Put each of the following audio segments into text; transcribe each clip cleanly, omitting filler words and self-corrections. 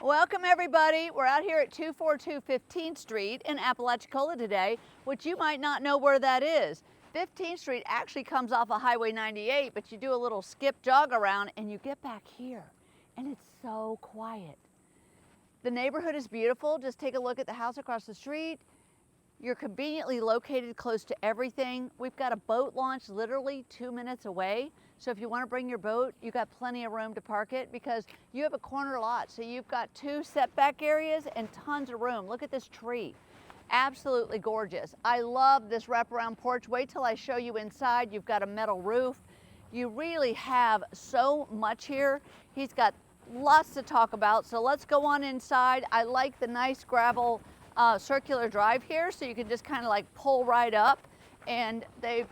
Welcome everybody. We're out here at 242 15th Street in Apalachicola today, which you might not know where that is. 15th Street actually comes off of Highway 98, but you do a little skip jog around and you get back here and it's so quiet. The neighborhood is beautiful. Just take a look at the house across the street. You're conveniently located close to everything. We've got a boat launch literally 2 minutes away. So if you want to bring your boat, you've got plenty of room to park it because you have a corner lot. So you've got 2 setback areas and tons of room. Look at this tree. Absolutely gorgeous. I love this wraparound porch. Wait till I show you inside. You've got a metal roof. You really have so much here. He's got lots to talk about. So let's go on inside. I like the nice gravel circular drive here, so you can just kind of like pull right up, and they've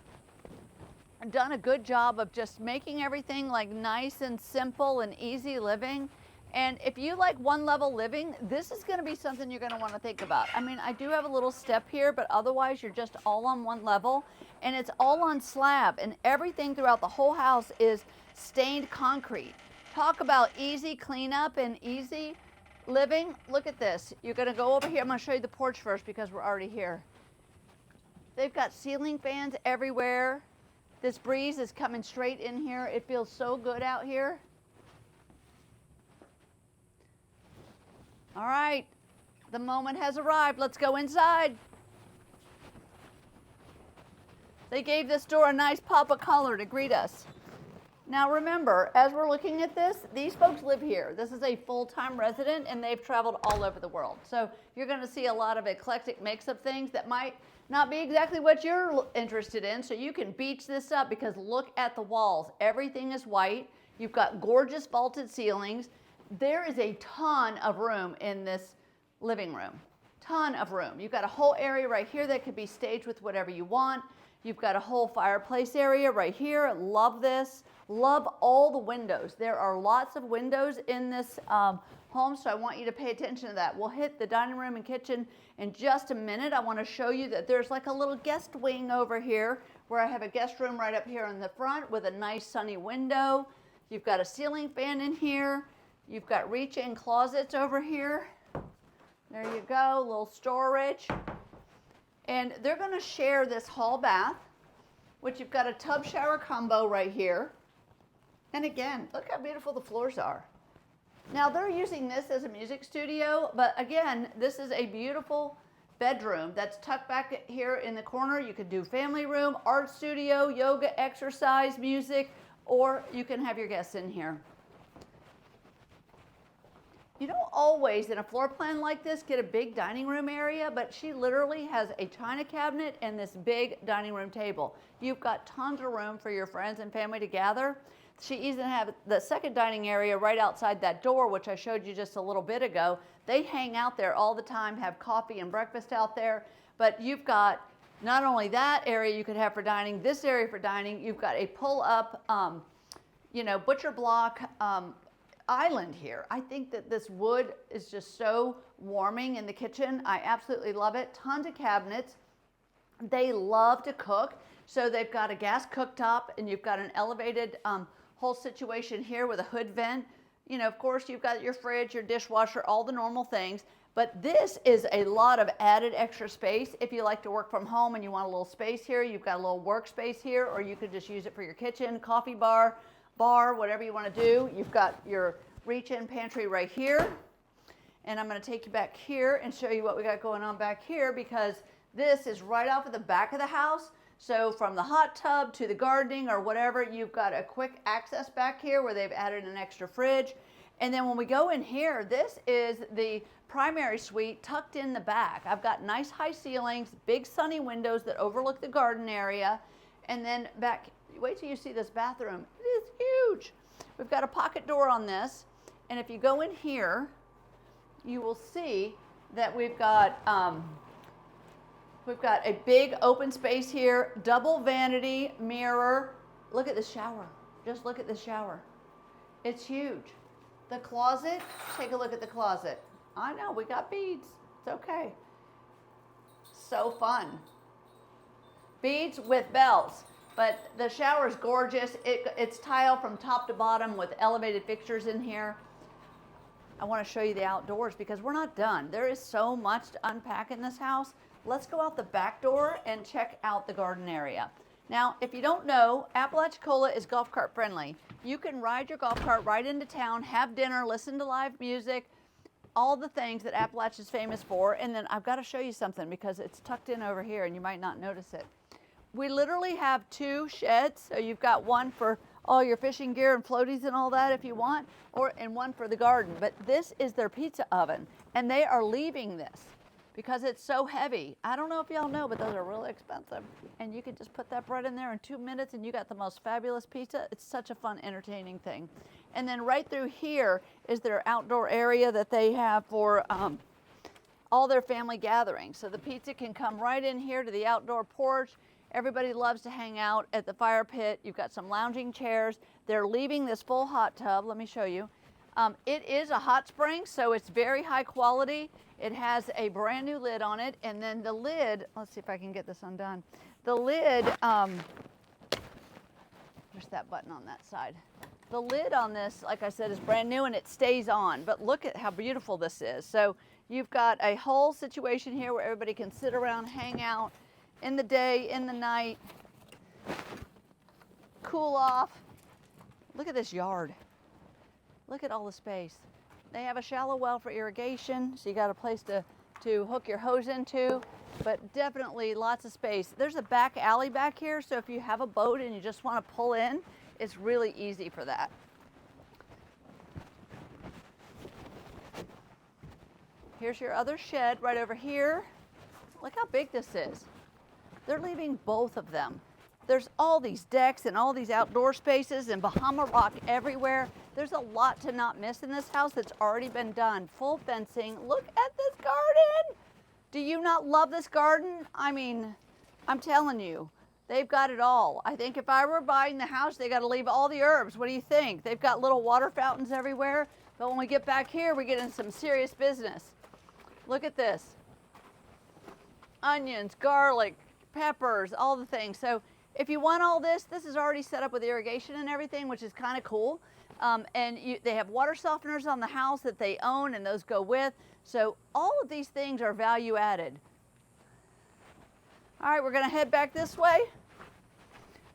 done a good job of just making everything like nice and simple and easy living. And if you like one level living, this is going to be something you're going to want to think about. I mean, I do have a little step here, but otherwise you're just all on one level, and it's all on slab, and everything throughout the whole house is stained concrete. Talk about easy cleanup and easy living. Look at this. You're going to go over here. I'm going to show you the porch first because we're already here. They've got ceiling fans everywhere. This breeze is coming straight in here. It feels so good out here. All right, the moment has arrived. Let's go inside. They gave this door a nice pop of color to greet us. Now remember, as we're looking at this, these folks live here. This is a full-time resident and they've traveled all over the world. So you're going to see a lot of eclectic mix of things that might not be exactly what you're interested in. So you can beach this up because look at the walls. Everything is white. You've got gorgeous vaulted ceilings. There is a ton of room in this living room. Ton of room. You've got a whole area right here that could be staged with whatever you want. You've got a whole fireplace area right here. Love this. Love all the windows. There are lots of windows in this home, so I want you to pay attention to that. We'll hit the dining room and kitchen in just a minute. I want to show you that there's like a little guest wing over here where I have a guest room right up here in the front with a nice sunny window. You've got a ceiling fan in here. You've got reach-in closets over here. There you go, a little storage. And they're going to share this hall bath, which you've got a tub shower combo right here. And again, look how beautiful the floors are. Now they're using this as a music studio, but again, this is a beautiful bedroom that's tucked back here in the corner. You could do family room, art studio, yoga, exercise, music, or you can have your guests in here. You don't always, in a floor plan like this, get a big dining room area, but she literally has a china cabinet and this big dining room table. You've got tons of room for your friends and family to gather. She even has the second dining area right outside that door, which I showed you just a little bit ago. They hang out there all the time, have coffee and breakfast out there, but you've got not only that area you could have for dining, this area for dining, you've got a pull-up, butcher block, island here. I think that this wood is just so warming in the kitchen. I absolutely love it. Tons of cabinets. They love to cook. So they've got a gas cooktop and you've got an elevated whole situation here with a hood vent. You know, of course, you've got your fridge, your dishwasher, all the normal things. But this is a lot of added extra space. If you like to work from home and you want a little space here, you've got a little workspace here, or you could just use it for your kitchen, coffee bar, whatever you want to do. You've got your reach-in pantry right here. And I'm going to take you back here and show you what we got going on back here, because this is right off of the back of the house. So from the hot tub to the gardening or whatever, you've got a quick access back here where they've added an extra fridge. And then when we go in here, this is the primary suite tucked in the back. I've got nice high ceilings, big sunny windows that overlook the garden area. And then back, wait till you see this bathroom. It is huge. We've got a pocket door on this. And if you go in here, you will see that we've got a big open space here, double vanity mirror. Look at the shower. Just look at the shower. It's huge. The closet, take a look at the closet. I know, we got beads. It's okay. So fun. Beads with bells. But the shower is gorgeous. It's tile from top to bottom with elevated fixtures in here. I want to show you the outdoors because we're not done. There is so much to unpack in this house. Let's go out the back door and check out the garden area. Now, if you don't know, Apalachicola is golf cart friendly. You can ride your golf cart right into town, have dinner, listen to live music, all the things that Appalachia is famous for. And then I've got to show you something because it's tucked in over here and you might not notice it. We literally have 2 sheds. So you've got one for all your fishing gear and floaties and all that if you want, and one for the garden. But this is their pizza oven and they are leaving this because it's so heavy. I don't know if y'all know, but those are really expensive. And you can just put that bread in there in 2 minutes and you got the most fabulous pizza. It's such a fun, entertaining thing. And then right through here is their outdoor area that they have for all their family gatherings. So the pizza can come right in here to the outdoor porch. Everybody loves to hang out at the fire pit. You've got some lounging chairs. They're leaving this full hot tub. Let me show you. It is a hot spring, so it's very high quality. It has a brand new lid on it, and then the lid, let's see if I can get this undone. The lid, there's that button on that side. The lid on this, like I said, is brand new and it stays on, but look at how beautiful this is. So you've got a whole situation here where everybody can sit around, hang out in the day, in the night, cool off. Look at this yard. Look at all the space. They have a shallow well for irrigation, so you got a place to hook your hose into, but definitely lots of space. There's a back alley back here, so if you have a boat and you just want to pull in, it's really easy for that. Here's your other shed right over here. Look how big this is. They're leaving both of them. There's all these decks and all these outdoor spaces and Bahama rock everywhere. There's a lot to not miss in this house that's already been done. Full fencing. Look at this garden. Do you not love this garden? I mean, I'm telling you, they've got it all. I think if I were buying the house, they got to leave all the herbs. What do you think? They've got little water fountains everywhere. But when we get back here, we get into some serious business. Look at this. Onions, garlic, peppers, all the things. So if you want all this, this is already set up with irrigation and everything, which is kind of cool. They have water softeners on the house that they own, and those go with. So all of these things are value added. All right, we're going to head back this way.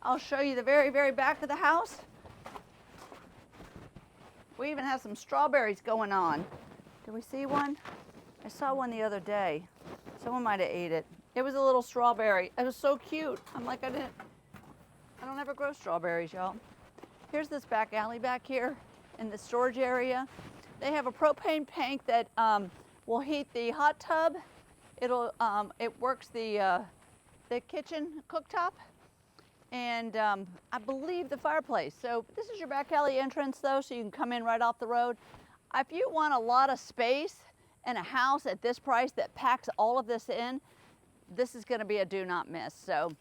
I'll show you the very, very back of the house. We even have some strawberries going on. Did we see one? I saw one the other day. Someone might have ate it. It was a little strawberry. It was so cute. I'm like, I don't ever grow strawberries, y'all. Here's this back alley back here in the storage area. They have a propane tank that will heat the hot tub. It works the kitchen cooktop and I believe the fireplace. So this is your back alley entrance though, so you can come in right off the road. If you want a lot of space and a house at this price that packs all of this in, this is going to be a do not miss. So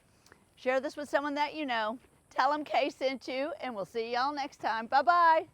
share this with someone that you know. Tell them Kay sent you, and we'll see y'all next time. Bye-bye.